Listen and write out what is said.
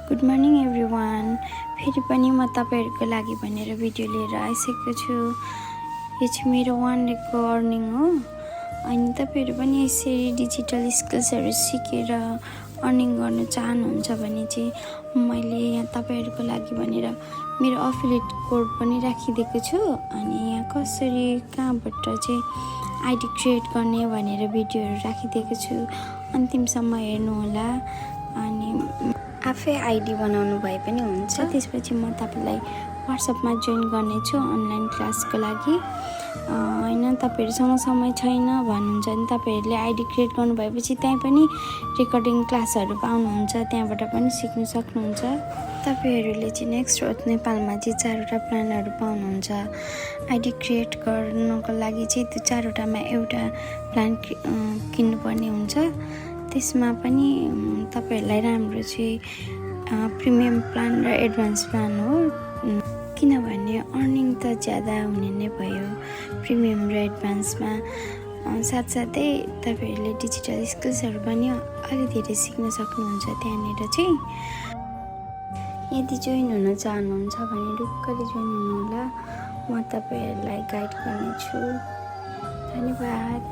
Good morning everyone. फेरि पनि म तपाईँहरूको लागि भनेर भिडियो लिएर आइसकेको छु। यो चाहिँ मेरो 1 डेको अर्निङ हो। अनि तपाईँहरू पनि यसरी डिजिटल स्किल्सहरू सिकेर अर्निङ गर्न चाहनुहुन्छ भने चाहिँ मैले यहाँ तपाईँहरूको लागि भनेर मेरो अफिलिएट कोड पनि राखिदिएको छु। अनि यहाँ कसरी कहाँबाट चाहिँ आइडी क्रिएट गर्ने भनेर भिडियोहरू राखिदिएको छु, अन्तिमसम्म हेर्नुहोला। अनि आफै आइडी बनाउनु भए पनि हुन्छ। त्यसपछि म तपाईँलाई व्हाट्सएपमा जोइन गर्नेछु अनलाइन क्लासको लागि। होइन तपाईँहरूसँग समय छैन भन्नुहुन्छ भने तपाईँहरूले आइडी क्रिएट गर्नु भएपछि त्यहीँ पनि रेकर्डिङ क्लासहरू पाउनुहुन्छ, त्यहाँबाट पनि सिक्नु सक्नुहुन्छ। तपाईँहरूले चाहिँ नेक्स्ट ग्रोथ नेपालमा चाहिँ 4वटा प्लानहरू पाउनुहुन्छ। आइडी क्रिएट गर्नको लागि चाहिँ त्यो 4वटामा एउटा प्लान किन्नुपर्ने हुन्छ। त्यसमा पनि तपाईँहरूलाई राम्रो चाहिँ प्रिमियम प्लान र एडभान्स प्लान हो, किनभने अर्निङ त ज्यादा हुने नै भयो प्रिमियम र एडभान्समा। साथसाथै तपाईँहरूले डिजिटल स्किल्सहरू पनि अलि धेरै सिक्न सक्नुहुन्छ त्यहाँनिर चाहिँ। यदि जोइन हुन चाहनुहुन्छ भने ढुक्कले जोइन हुनुहोला, म तपाईँहरूलाई गाइड गर्नेछु। धन्यवाद।